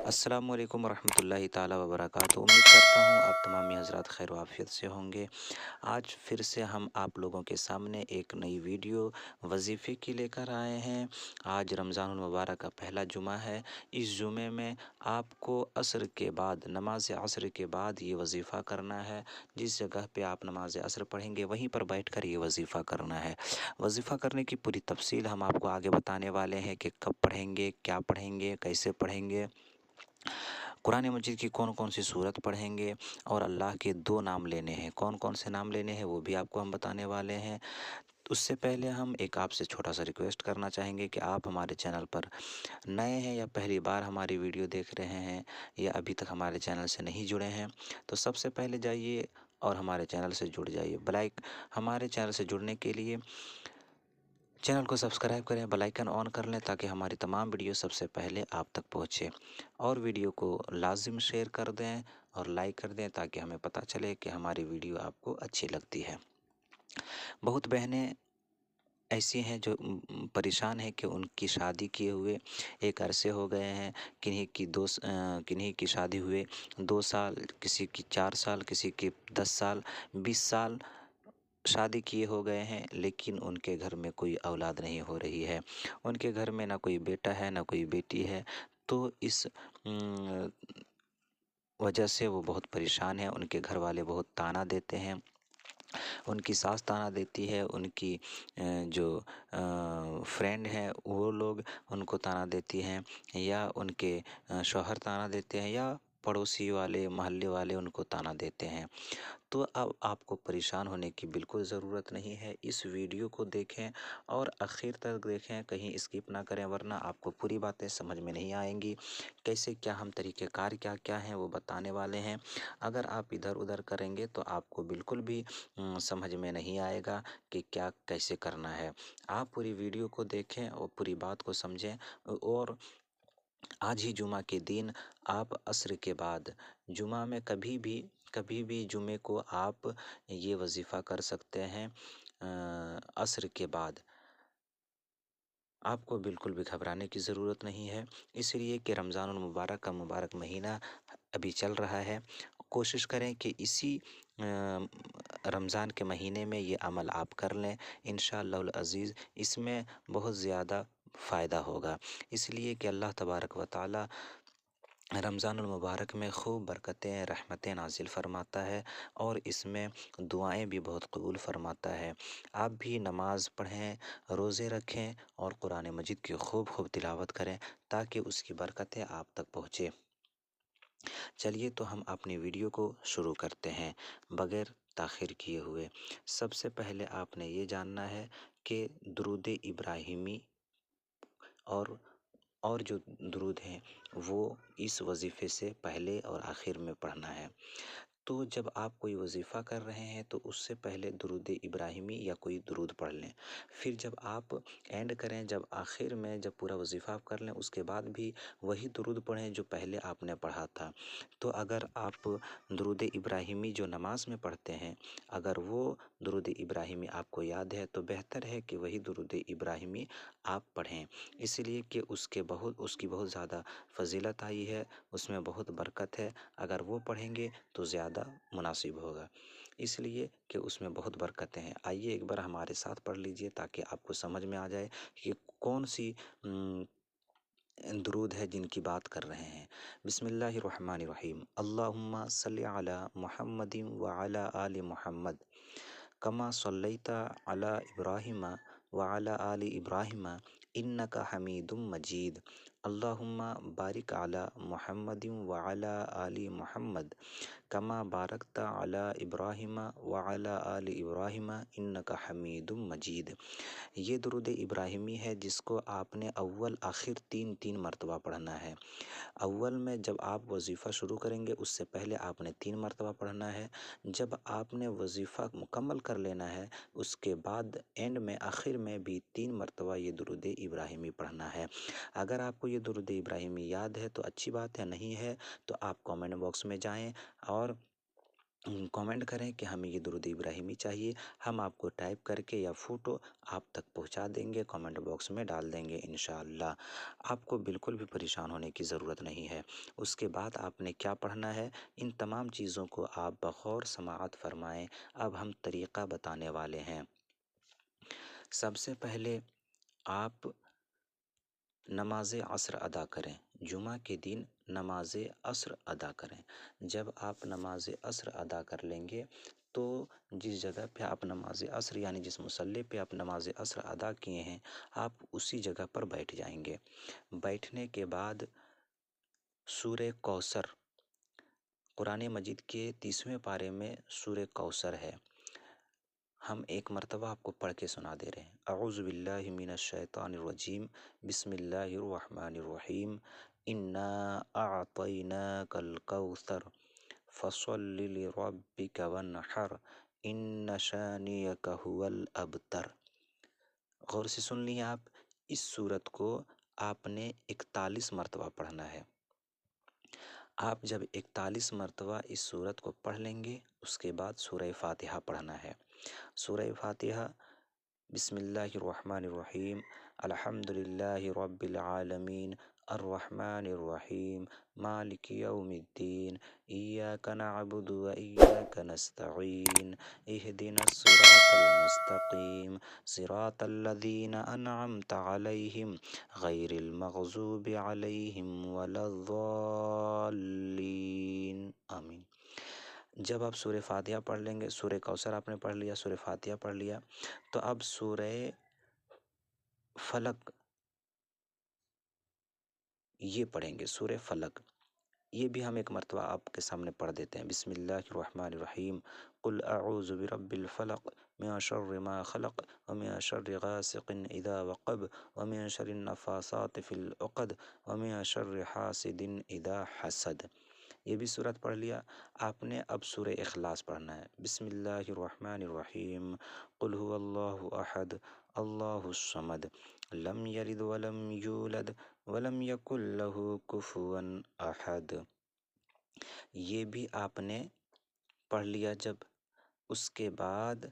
السلام علیکم ورحمۃ اللہ تعالیٰ وبرکاتہ۔ امید کرتا ہوں آپ تمام حضرات خیر و عافیت سے ہوں گے۔ آج پھر سے ہم آپ لوگوں کے سامنے ایک نئی ویڈیو وظیفے کی لے کر آئے ہیں۔ آج رمضان المبارک کا پہلا جمعہ ہے۔ اس جمعے میں آپ کو عصر کے بعد، نماز عصر کے بعد یہ وظیفہ کرنا ہے۔ جس جگہ پہ آپ نماز عصر پڑھیں گے وہیں پر بیٹھ کر یہ وظیفہ کرنا ہے۔ وظیفہ کرنے کی پوری تفصیل ہم آپ کو آگے بتانے والے ہیں کہ کب پڑھیں گے، کیا پڑھیں گے، کیسے پڑھیں گے، قرآن مجید کی کون کون سی صورت پڑھیں گے، اور اللہ کے دو نام لینے ہیں۔ کون کون سے نام لینے ہیں وہ بھی آپ کو ہم بتانے والے ہیں۔ اس سے پہلے ہم ایک آپ سے چھوٹا سا ریکویسٹ کرنا چاہیں گے کہ آپ ہمارے چینل پر نئے ہیں یا پہلی بار ہماری ویڈیو دیکھ رہے ہیں یا ابھی تک ہمارے چینل سے نہیں جڑے ہیں، تو سب سے پہلے جائیے اور ہمارے چینل سے جڑ جائیے۔ ہمارے چینل سے جڑنے کے لیے چینل کو سبسکرائب کریں، بیل آئیکن آن کر لیں تاکہ ہماری تمام ویڈیو سب سے پہلے آپ تک پہنچے، اور ویڈیو کو لازم شیئر کر دیں اور لائک کر دیں تاکہ ہمیں پتہ چلے کہ ہماری ویڈیو آپ کو اچھی لگتی ہے۔ بہت بہنیں ایسی ہیں جو پریشان ہیں کہ ان کی شادی کیے ہوئے ایک عرصے ہو گئے ہیں، کنہیں کی شادی ہوئے 2 سال، کسی کی 4 سال، کسی کی 10 سال، 20 سال شادی کیے ہو گئے ہیں، لیکن ان کے گھر میں کوئی اولاد نہیں ہو رہی ہے۔ ان کے گھر میں نہ کوئی بیٹا ہے نہ کوئی بیٹی ہے، تو اس وجہ سے وہ بہت پریشان ہیں۔ ان کے گھر والے بہت طعنہ دیتے ہیں، ان کی ساس طعنہ دیتی ہے، ان کی جو فرینڈ ہیں وہ لوگ ان کو طعنہ دیتی ہیں، یا ان کے شوہر طعنہ دیتے ہیں، یا پڑوسی والے، محلے والے ان کو طعنہ دیتے ہیں۔ تو اب آپ کو پریشان ہونے کی بالکل ضرورت نہیں ہے۔ اس ویڈیو کو دیکھیں اور آخر تک دیکھیں، کہیں اسکپ نہ کریں، ورنہ آپ کو پوری باتیں سمجھ میں نہیں آئیں گی۔ کیسے کیا ہم طریقہ کار کیا ہیں وہ بتانے والے ہیں۔ اگر آپ ادھر ادھر کریں گے تو آپ کو بالکل بھی سمجھ میں نہیں آئے گا کہ کیا کیسے کرنا ہے۔ آپ پوری ویڈیو کو دیکھیں اور پوری بات کو سمجھیں، اور آج ہی جمعہ کے دن آپ عصر کے بعد، جمعہ میں کبھی بھی جمعے کو آپ یہ وظیفہ کر سکتے ہیں عصر کے بعد۔ آپ کو بالکل بھی گھبرانے کی ضرورت نہیں ہے، اس لیے کہ رمضان المبارک کا مبارک مہینہ ابھی چل رہا ہے۔ کوشش کریں کہ اسی رمضان کے مہینے میں یہ عمل آپ کر لیں، انشاءاللہ العزیز اس میں بہت زیادہ فائدہ ہوگا، اس لیے کہ اللہ تبارک و تعالی رمضان المبارک میں خوب برکتیں، رحمتیں نازل فرماتا ہے، اور اس میں دعائیں بھی بہت قبول فرماتا ہے۔ آپ بھی نماز پڑھیں، روزے رکھیں، اور قرآن مجید کی خوب تلاوت کریں تاکہ اس کی برکتیں آپ تک پہنچے۔ چلیے تو ہم اپنی ویڈیو کو شروع کرتے ہیں بغیر تاخیر کیے ہوئے۔ سب سے پہلے آپ نے یہ جاننا ہے کہ درود ابراہیمی اور جو درود ہیں وہ اس وظیفے سے پہلے اور آخر میں پڑھنا ہے۔ تو جب آپ کوئی وظیفہ کر رہے ہیں تو اس سے پہلے درود ابراہیمی یا کوئی درود پڑھ لیں، پھر جب آپ اینڈ کریں، جب آخر میں جب پورا وظیفہ آپ کر لیں، اس کے بعد بھی وہی درود پڑھیں جو پہلے آپ نے پڑھا تھا۔ تو اگر آپ درود ابراہیمی جو نماز میں پڑھتے ہیں، اگر وہ درود ابراہیمی آپ کو یاد ہے تو بہتر ہے کہ وہی درود ابراہیمی آپ پڑھیں، اس لیے کہ اس کی بہت زیادہ فضیلت آئی ہے، اس میں بہت برکت ہے۔ اگر وہ پڑھیں گے تو زیادہ مناسب ہوگا، اس لیے کہ اس میں بہت برکتیں ہیں۔ آئیے ایک بار ہمارے ساتھ پڑھ لیجئے تاکہ آپ کو سمجھ میں آ جائے کہ کون سی درود ہے جن کی بات کر رہے ہیں۔ بسم اللہ الرحمن الرحیم۔ اللہم صلی علی محمد وعلی آل محمد کما صلیت علی ابراہیم وعلی آل ابراہیم انک حمید مجید۔ اللہم بارک علی محمد وعلی آل محمد کما بارکت علی ابراہیم وعلی آل ابراہیم انک حمید مجید۔ یہ درود ابراہیمی ہے جس کو آپ نے اول آخر تین مرتبہ پڑھنا ہے۔ اول میں جب آپ وظیفہ شروع کریں گے اس سے پہلے آپ نے 3 مرتبہ پڑھنا ہے۔ جب آپ نے وظیفہ مکمل کر لینا ہے اس کے بعد اینڈ میں آخر میں بھی 3 مرتبہ یہ درود ابراہیمی پڑھنا ہے۔ اگر آپ کو یہ درود ابراہیمی یاد ہے تو اچھی بات ہے، نہیں ہے تو آپ کامنٹ باکس میں جائیں اور کامنٹ کریں کہ ہمیں یہ درود ابراہیمی چاہیے، ہم آپ کو ٹائپ کر کے یا فوٹو آپ تک پہنچا دیں گے، کامنٹ باکس میں ڈال دیں گے انشاءاللہ۔ آپ کو بالکل بھی پریشان ہونے کی ضرورت نہیں ہے۔ اس کے بعد آپ نے کیا پڑھنا ہے، ان تمام چیزوں کو آپ بغور سماعت فرمائیں۔ اب ہم طریقہ بتانے والے ہیں۔ سب سے پہلے آپ نماز عصر ادا کریں، جمعہ کے دن نماز عصر ادا کریں۔ جب آپ نماز عصر ادا کر لیں گے تو جس جگہ پہ آپ نماز عصر یعنی جس مصلی پہ آپ نماز عصر ادا کیے ہیں آپ اسی جگہ پر بیٹھ جائیں گے۔ بیٹھنے کے بعد سورہ کوثر، قرآن مجید کے 30ویں پارے میں سورہ کوثر ہے، ہم ایک مرتبہ آپ کو پڑھ کے سنا دے رہے ہیں۔ اعوذ باللہ من الشیطان الرجیم، بسم اللہ الرحمن الرحیم، انا اعطیناک الکوثر فصل لربک وانحر ان شانئک هو الابتر۔ غور سے سن لیے آپ، اس سورت کو آپ نے 41 مرتبہ پڑھنا ہے۔ آپ جب 41 مرتبہ اس سورت کو پڑھ لیں گے اس کے بعد سورہ فاتحہ پڑھنا ہے۔ سورہ فاتحہ، بسم اللہ الرحمن الرحیم، الحمد للہ رب العالمین، الرحمن الرحیم، مالک یوم الدین، ایاک نعبد و ایاک نستعین، اہدنا الصراط المستقیم، صراط الذین انعمت علیہم غیر المغضوب علیہم ولا الضالین، آمین۔ جب آپ سورہ فاتحہ پڑھ لیں گے، سورہ کوثر آپ نے پڑھ لیا، سورہ فاتحہ پڑھ لیا، تو اب سورہ فلق یہ پڑھیں گے، سورہ فلق یہ بھی ہم ایک مرتبہ آپ کے سامنے پڑھ دیتے ہیں۔ بسم اللہ الرحمن الرحیم، قل اعوذ برب الفلق من شر ما خلق ومن شر غاسق اذا وقب ومن شر النفاثات في العقد ومن شر حاسد اذا حسد، یہ بھی سورت پڑھ لیا۔ آپ نے اب سورہ اخلاص پڑھنا ہے۔ بسم اللہ الرحمن الرحیم، قل هو اللہ احد اللہ الصمد لم یلد ولم یولد ولم یکن لہ کفوا احد، یہ بھی آپ نے پڑھ لیا۔ جب اس کے بعد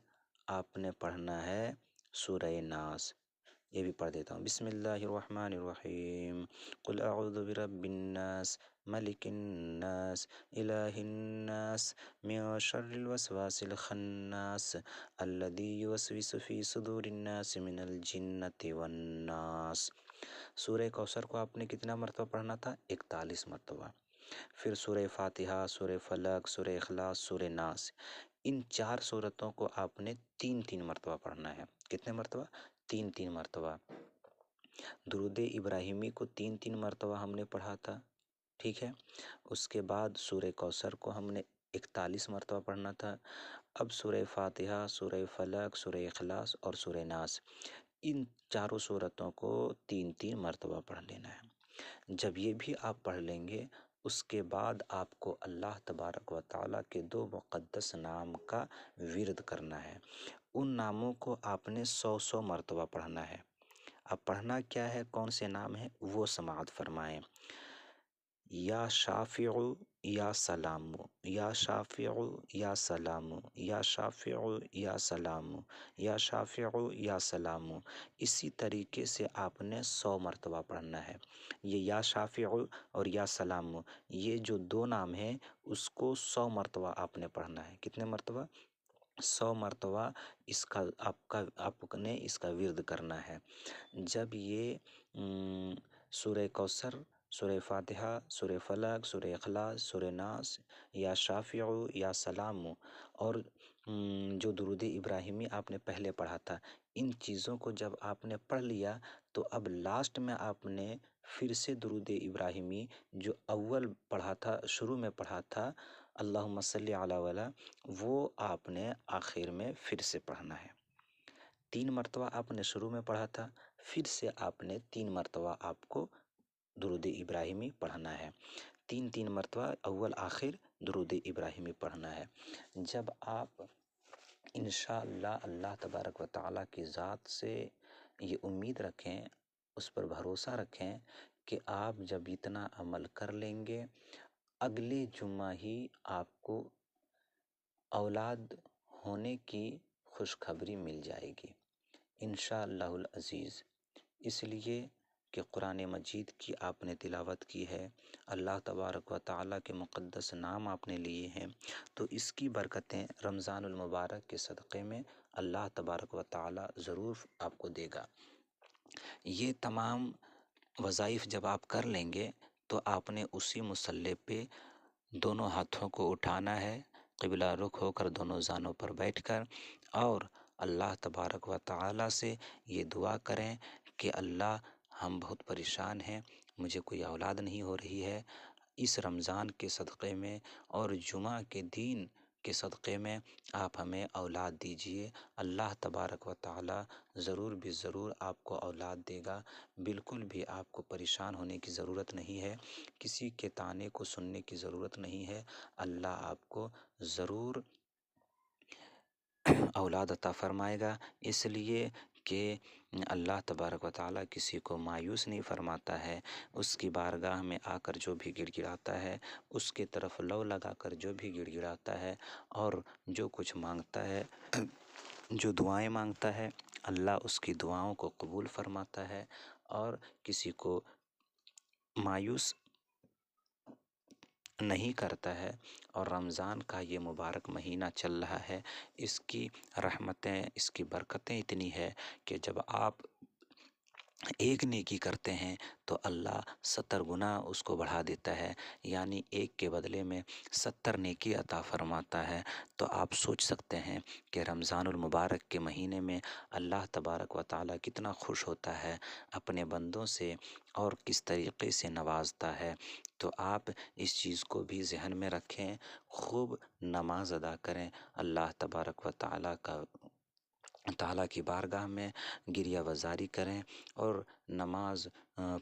آپ نے پڑھنا ہے سورہ ناس، یہ بھی پڑھ دیتا ہوں۔ بسم اللہ الرحمن الرحیم، قل اعوذ برب الناس ملک الناس الہ الناس من شر الوسواس الخناس الذی یوسوس فی صدور الناس من الجنۃ والناس۔ سورہ کوثر کو آپ نے کتنا مرتبہ پڑھنا تھا؟ 41 مرتبہ۔ پھر سورہ فاتحہ، سورہ فلق، سورہ اخلاص، سورہ ناس، ان 4 سورتوں کو آپ نے 3 مرتبہ پڑھنا ہے۔ کتنے مرتبہ؟ 3 مرتبہ۔ درود ابراہیمی کو 3 مرتبہ ہم نے پڑھا تھا، ٹھیک ہے۔ اس کے بعد سورہ کوثر کو ہم نے 41 مرتبہ پڑھنا تھا۔ اب سورہ فاتحہ، سورہ فلق، سورہ اخلاص اور سورہ ناس، ان 4 سورتوں کو 3 مرتبہ پڑھ لینا ہے۔ جب یہ بھی آپ پڑھ لیں گے اس کے بعد آپ کو اللہ تبارک و تعالیٰ کے 2 مقدس نام کا ورد کرنا ہے۔ ان ناموں کو آپ نے 100 مرتبہ پڑھنا ہے۔ اب پڑھنا کیا ہے، کون سے نام ہیں وہ سماعت فرمائیں۔ یا شافع یا سلام، یا شافع یا سلام، یا شافع یا سلام، یا شافع یا سلام، اسی طریقے سے آپ نے 100 مرتبہ پڑھنا ہے۔ یہ یا شافع اور یا سلام، یہ جو 2 نام ہیں اس کو 100 مرتبہ آپ نے پڑھنا ہے۔ کتنے مرتبہ؟ 100 مرتبہ اس کا آپ نے اس کا ورد کرنا ہے۔ جب یہ سورہ کوثر، سورہ فاتحہ، سورہ فلق، سورہ اخلاص، سورہ ناس، یا شافع یا سلام اور جو درود ابراہیمی آپ نے پہلے پڑھا تھا، ان چیزوں کو جب آپ نے پڑھ لیا تو اب لاسٹ میں آپ نے پھر سے درود ابراہیمی جو اول پڑھا تھا، شروع میں پڑھا تھا، اللہم صلی علی ولا، وہ آپ نے آخر میں پھر سے پڑھنا ہے۔ 3 مرتبہ آپ نے شروع میں پڑھا تھا، پھر سے آپ نے 3 مرتبہ آپ کو درود ابراہیمی پڑھنا ہے۔ 3 مرتبہ اول آخر درود ابراہیمی پڑھنا ہے۔ جب آپ انشاءاللہ اللہ تبارک و تعالیٰ کی ذات سے یہ امید رکھیں، اس پر بھروسہ رکھیں کہ آپ جب اتنا عمل کر لیں گے، اگلے جمعہ ہی آپ کو اولاد ہونے کی خوشخبری مل جائے گی انشاءاللہ العزیز۔ اس لیے کہ قرآن مجید کی آپ نے تلاوت کی ہے، اللہ تبارک و تعالیٰ کے مقدس نام آپ نے لیے ہیں، تو اس کی برکتیں رمضان المبارک کے صدقے میں اللہ تبارک و تعالیٰ ضرور آپ کو دے گا۔ یہ تمام وظائف جب آپ کر لیں گے تو آپ نے اسی مصلی پہ دونوں ہاتھوں کو اٹھانا ہے، قبلہ رخ ہو کر دونوں زانوں پر بیٹھ کر، اور اللہ تبارک و تعالیٰ سے یہ دعا کریں کہ اللہ ہم بہت پریشان ہیں، مجھے کوئی اولاد نہیں ہو رہی ہے، اس رمضان کے صدقے میں اور جمعہ کے دین کے صدقے میں آپ ہمیں اولاد دیجئے۔ اللہ تبارک و تعالیٰ ضرور بھی ضرور آپ کو اولاد دے گا، بالکل بھی آپ کو پریشان ہونے کی ضرورت نہیں ہے، کسی کے طعنے کو سننے کی ضرورت نہیں ہے، اللہ آپ کو ضرور اولاد عطا فرمائے گا۔ اس لیے کہ اللہ تبارک و تعالیٰ کسی کو مایوس نہیں فرماتا ہے، اس کی بارگاہ میں آ کر جو بھی گڑ گڑاتا ہے، اس کی طرف لو لگا کر جو بھی گڑ گڑاتا ہے اور جو کچھ مانگتا ہے، جو دعائیں مانگتا ہے، اللہ اس کی دعاؤں کو قبول فرماتا ہے اور کسی کو مایوس نہیں کرتا ہے۔ اور رمضان کا یہ مبارک مہینہ چل رہا ہے، اس کی رحمتیں، اس کی برکتیں اتنی ہے کہ جب آپ ایک نیکی کرتے ہیں تو اللہ 70 گنا اس کو بڑھا دیتا ہے، یعنی ایک کے بدلے میں 70 نیکی عطا فرماتا ہے۔ تو آپ سوچ سکتے ہیں کہ رمضان المبارک کے مہینے میں اللہ تبارک و تعالیٰ کتنا خوش ہوتا ہے اپنے بندوں سے اور کس طریقے سے نوازتا ہے۔ تو آپ اس چیز کو بھی ذہن میں رکھیں، خوب نماز ادا کریں، اللہ تبارک و تعالیٰ کی بارگاہ میں گریہ وزاری کریں اور نماز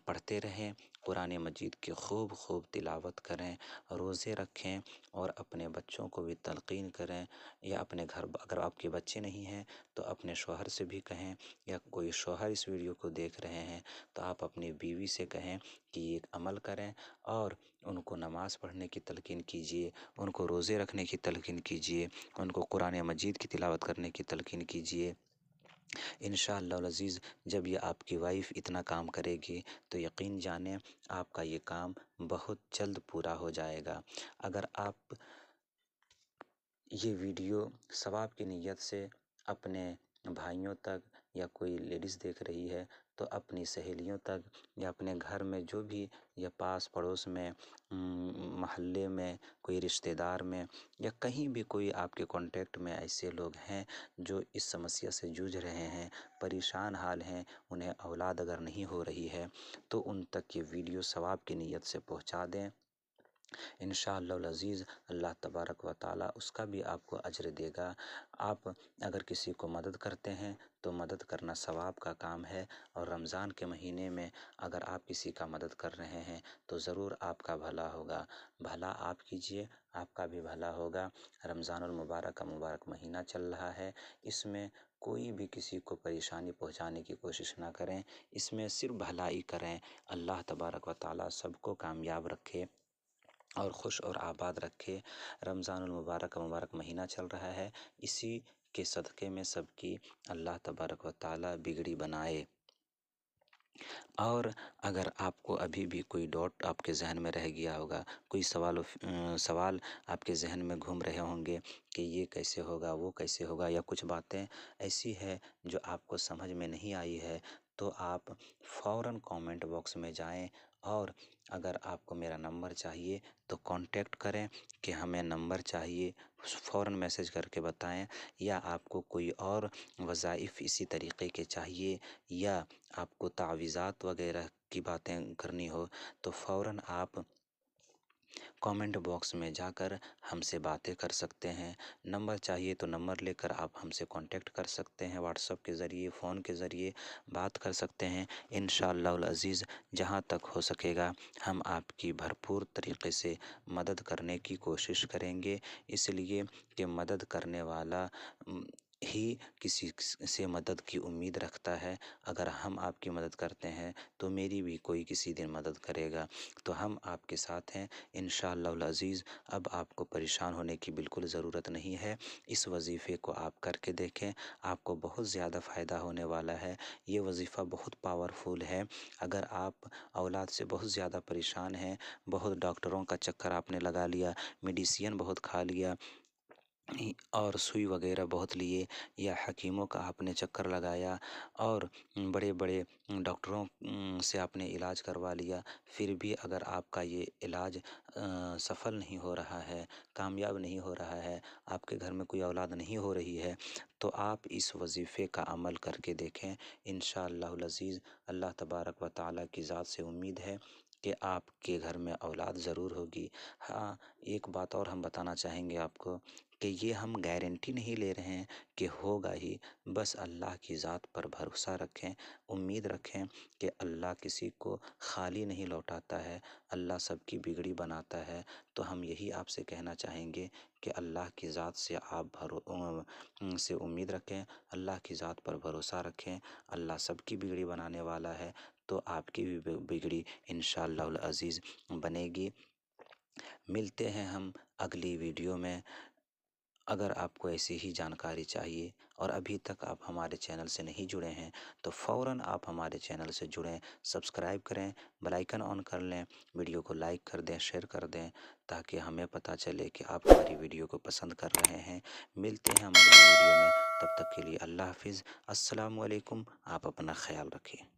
پڑھتے رہیں، قرآن مجید کی خوب خوب تلاوت کریں، روزے رکھیں اور اپنے بچوں کو بھی تلقین کریں، یا اپنے گھر اگر آپ کے بچے نہیں ہیں تو اپنے شوہر سے بھی کہیں، یا کوئی شوہر اس ویڈیو کو دیکھ رہے ہیں تو آپ اپنی بیوی سے کہیں کہ یہ عمل کریں اور ان کو نماز پڑھنے کی تلقین کیجیے، ان کو روزے رکھنے کی تلقین کیجیے، ان کو قرآن مجید کی تلاوت کرنے کی تلقین کیجیے۔ انشاءاللہ العزیز جب یہ آپ کی وائف اتنا کام کرے گی تو یقین جانیں آپ کا یہ کام بہت جلد پورا ہو جائے گا۔ اگر آپ یہ ویڈیو ثواب کی نیت سے اپنے بھائیوں تک یا کوئی لیڈیز دیکھ رہی ہے تو اپنی سہیلیوں تک یا اپنے گھر میں جو بھی یا پاس پڑوس میں محلے میں کوئی رشتہ دار میں یا کہیں بھی کوئی آپ کے کانٹیکٹ میں ایسے لوگ ہیں جو اس سمسیا سے جوجھ رہے ہیں، پریشان حال ہیں، انہیں اولاد اگر نہیں ہو رہی ہے تو ان تک یہ ویڈیو ثواب کی نیت سے پہنچا دیں۔ انشاءاللہ العزیز اللہ تبارک و تعالیٰ اس کا بھی آپ کو اجر دے گا۔ آپ اگر کسی کو مدد کرتے ہیں تو مدد کرنا ثواب کا کام ہے، اور رمضان کے مہینے میں اگر آپ کسی کا مدد کر رہے ہیں تو ضرور آپ کا بھلا ہوگا، بھلا آپ کیجئے، آپ کا بھی بھلا ہوگا۔ رمضان المبارک کا مبارک مہینہ چل رہا ہے، اس میں کوئی بھی کسی کو پریشانی پہنچانے کی کوشش نہ کریں، اس میں صرف بھلائی کریں۔ اللہ تبارک و تعالیٰ سب کو کامیاب رکھے اور خوش اور آباد رکھے۔ رمضان المبارک کا مبارک مہینہ چل رہا ہے، اسی کے صدقے میں سب کی اللہ تبارک و تعالیٰ بگڑی بنائے۔ اور اگر آپ کو ابھی بھی کوئی ڈاؤٹ آپ کے ذہن میں رہ گیا ہوگا، کوئی سوال آپ کے ذہن میں گھوم رہے ہوں گے کہ یہ کیسے ہوگا، وہ کیسے ہوگا، یا کچھ باتیں ایسی ہے جو آپ کو سمجھ میں نہیں آئی ہے، تو آپ فوراً کامنٹ باکس میں جائیں، اور اگر آپ کو میرا نمبر چاہیے تو کانٹیکٹ کریں کہ ہمیں نمبر چاہیے، فوراً میسج کر کے بتائیں، یا آپ کو کوئی اور وظائف اسی طریقے کے چاہیے، یا آپ کو تعویذات وغیرہ کی باتیں کرنی ہو تو فوراً آپ کامنٹ باکس میں جا کر ہم سے باتیں کر سکتے ہیں۔ نمبر چاہیے تو نمبر لے کر آپ ہم سے کانٹیکٹ کر سکتے ہیں، واٹس ایپ کے ذریعے، فون کے ذریعے بات کر سکتے ہیں۔ انشاءاللہ العزیز جہاں تک ہو سکے گا ہم آپ کی بھرپور طریقے سے مدد کرنے کی کوشش کریں گے، اس لیے کہ مدد کرنے والا ہی کسی سے مدد کی امید رکھتا ہے۔ اگر ہم آپ کی مدد کرتے ہیں تو میری بھی کوئی کسی دن مدد کرے گا۔ تو ہم آپ کے ساتھ ہیں انشاءاللہ العزیز۔ اب آپ کو پریشان ہونے کی بالکل ضرورت نہیں ہے۔ اس وظیفے کو آپ کر کے دیکھیں، آپ کو بہت زیادہ فائدہ ہونے والا ہے۔ یہ وظیفہ بہت پاورفل ہے۔ اگر آپ اولاد سے بہت زیادہ پریشان ہیں، بہت ڈاکٹروں کا چکر آپ نے لگا لیا، میڈیسین بہت کھا لیا اور سوئی وغیرہ بہت لیے، یا حکیموں کا آپ نے چکر لگایا اور بڑے بڑے ڈاکٹروں سے آپ نے علاج کروا لیا، پھر بھی اگر آپ کا یہ علاج سفل نہیں ہو رہا ہے، کامیاب نہیں ہو رہا ہے، آپ کے گھر میں کوئی اولاد نہیں ہو رہی ہے، تو آپ اس وظیفے کا عمل کر کے دیکھیں انشاءاللہ العزیز۔ اللہ تبارک و تعالیٰ کی ذات سے امید ہے کہ آپ کے گھر میں اولاد ضرور ہوگی۔ ہاں، ایک بات اور ہم بتانا چاہیں گے آپ کو کہ یہ ہم گارنٹی نہیں لے رہے ہیں کہ ہوگا ہی، بس اللہ کی ذات پر بھروسہ رکھیں، امید رکھیں کہ اللہ کسی کو خالی نہیں لوٹاتا ہے، اللہ سب کی بگڑی بناتا ہے۔ تو ہم یہی آپ سے کہنا چاہیں گے کہ اللہ کی ذات سے آپ سے امید رکھیں، اللہ کی ذات پر بھروسہ رکھیں، اللہ سب کی بگڑی بنانے والا ہے، تو آپ کی بھی بگڑی انشاءاللہ العزیز بنے گی۔ ملتے ہیں ہم اگلی ویڈیو میں۔ اگر آپ کو ایسی ہی جانکاری چاہیے اور ابھی تک آپ ہمارے چینل سے نہیں جڑے ہیں تو فوراً آپ ہمارے چینل سے جڑیں، سبسکرائب کریں، بیل آئیکن آن کر لیں، ویڈیو کو لائک کر دیں، شیئر کر دیں، تاکہ ہمیں پتہ چلے کہ آپ ہماری ویڈیو کو پسند کر رہے ہیں۔ ملتے ہیں ہم اگلی ویڈیو میں، تب تک کے لیے اللہ حافظ، السلام علیکم۔ آپ اپنا خیال رکھیں۔